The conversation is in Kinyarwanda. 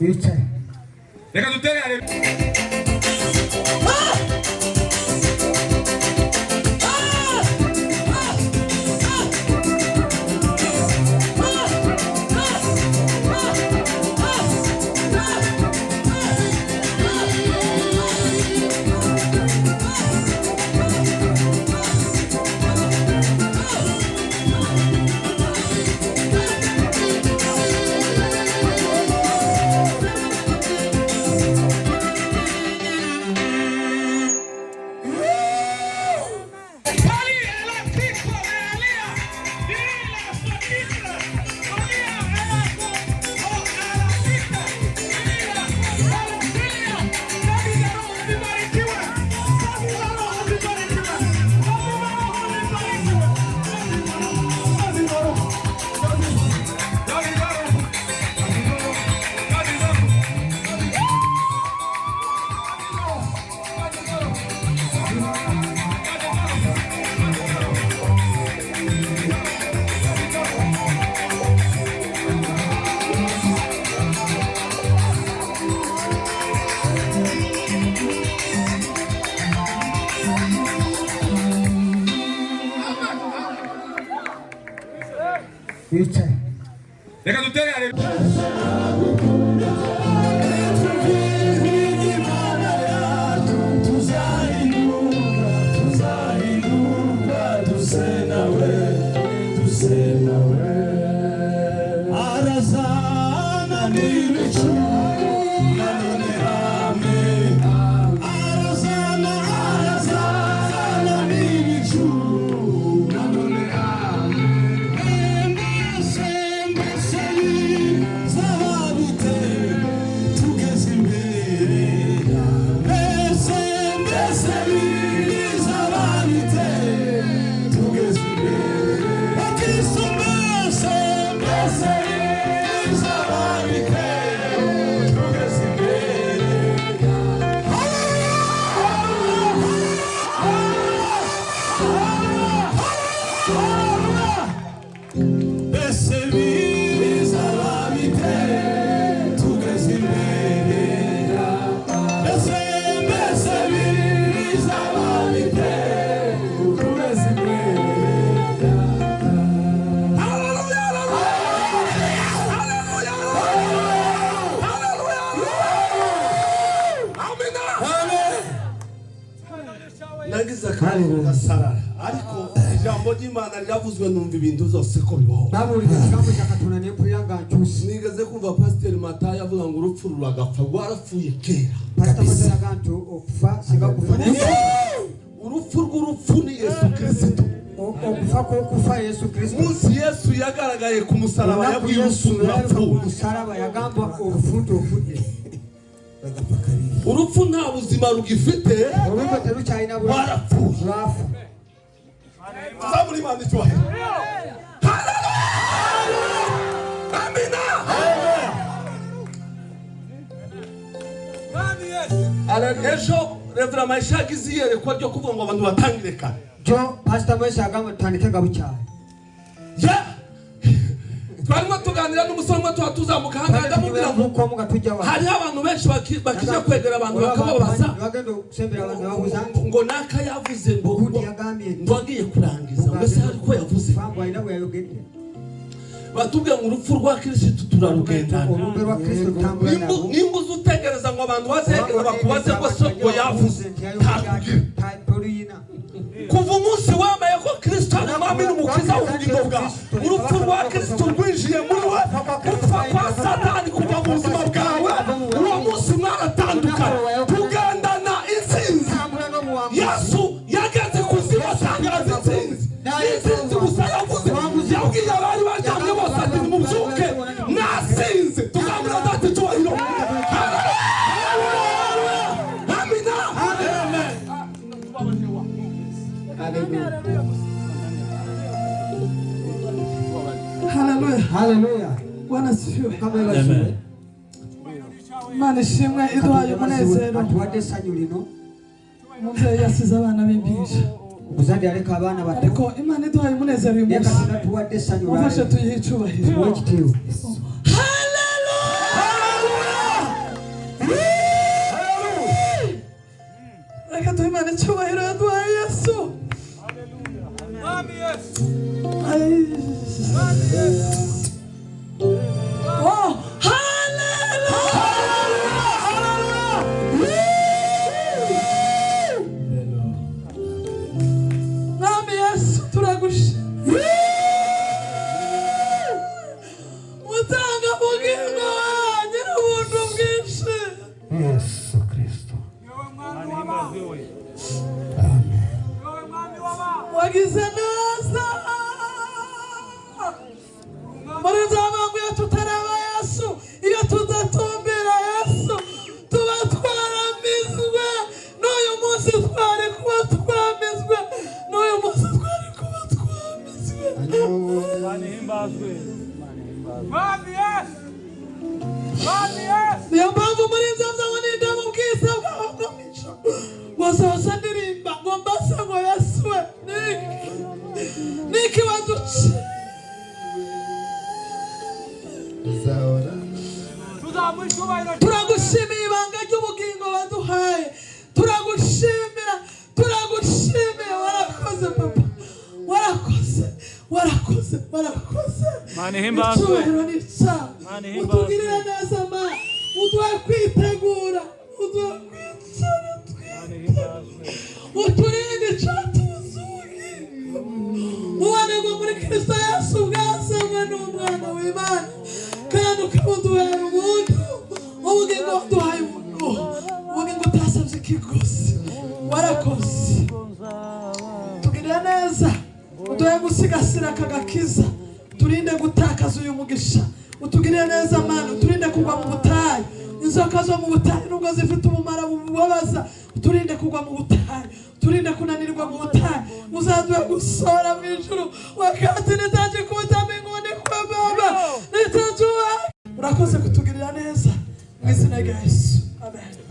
Bicaye. Reka dutere Bicaye. Reka dutere Sarara ariko ijambo ry'Imana ryavuzwe numva ibintu zose ko bibaho Baburiye ikigambo cyakatuna ne kuyanga cyusi. Nigeze kumva Pastor Matayo avuga ngo urupfu ruragapfa rwarapfuye kera. Pastor Matayo agantu okufa singa kufa. Urupfu rw'urupfu ni Yesu Kristo. Okufa ko kufa Yesu Kristo. Munsi Yesu yagaragaye ku musaraba yabwiye urupfu. Musaraba yagamba urufundo ufute. Urupfu nta buzima rugifite. Urumva terucyayina buri. Warapfuye. Rafu. Zamuri Imana icyubahiro. Amina. Ejo Reverend Maisha yagize iyerekwa ryo kuvuga ngo abantu batangire kare. Jo Pastor Maisha agamba tandike gabucyane. Twarimo tuganira n'umusore umwe tuzamuka hanga ndamubwira ngo hari abantu benshi bakije kwegera abantu bakababaza ngo naka yavuze ngo agiye kurangiza ngo se ariko yavuze batubwiye ngo urupfu rwa Kristo turarugendana nimba uzutegereza ngo abantu bazegeza bakubaze ngo se ngo yavuze kuva umunsi wambaye ko Kristo ari umwami n'umukiza w'ubugingo bwawe urupfu rwa Kristo rwinjiye muri we gupfa kwa Satani kuva mu buzima bwawe uwo munsi mwaratandukana tugendana intsinzi Yesu yageze kuzimu atangaza intsinzi gusa yavuze yabwiye abari baryamye bose ati nimubyuke nasinze tuzamura data icyubahiro. Hallelujah. Hallelujah. Bwana sifiwe. Amen. Imana ishimwe iduhaye umunezero. Umubyeyi yasize abana b'impinja. Uzandi areka abana bato. Ariko Imana iduhaye umunezero uyu munsi. Ufashe tuyihe icyubahiro. Hallelujah. Imana icyubahiro yaduhaye Yesu. Mwami Yesu. Oh, hallelujah. Mwami Yesu turagushimira. Mutanga bugingo wanjye n'ubuntu bwinshi. Yesu Kristo. Wagize neza. Muri zamangu iyo tutaraba Yesu, iyo tudatumbira Yesu, tuba twaramizwe. N'uyu munsi twari kuba twamizwe. N'uyu munsi twari kuba twamizwe. Niyo mpamvu muri nzaza ngo nindeba ubwiza bwawe bwo mu ijuru. Wazoza ndirimba ngo mbase ngo Yesu we niki waduciye. Turagushimiye ibanga ry'ubugingo waduhaye. Turagushimira. Warakoze papa. Warakoze. Mani himbazwe. Icyubahiro ni cyawe. Utugirire neza Mana. Uduhe kwitegura. Uturinde icyatuzuye. Ubone ngo muri Kristo Yesu bwasamwe n'umwana w'Imana. Kandi ukabuduhera ubuntu. Ubugingo waduhaye ubuntu. Ubugingo utasabye ikiguzi. Warakoze. Tugirire neza. Uduhe gusigasira aka gakiza. Turinde gutakaza uyu mugisha. Utugirire neza Mana. Uturinde kugwa mu butayu. Inzoka zo mu butayu nubwo zifite umumaro bubabaza. Uturinde kugwa mu butayu. Turinde kunanirwa mu butayu. Uzaduhe gusora mu ijuru. Wakati nitajikuta mbinguni kwa Baba. Nitajua. Urakoze kutugirira neza. Mu izina rya Yesu. Amen.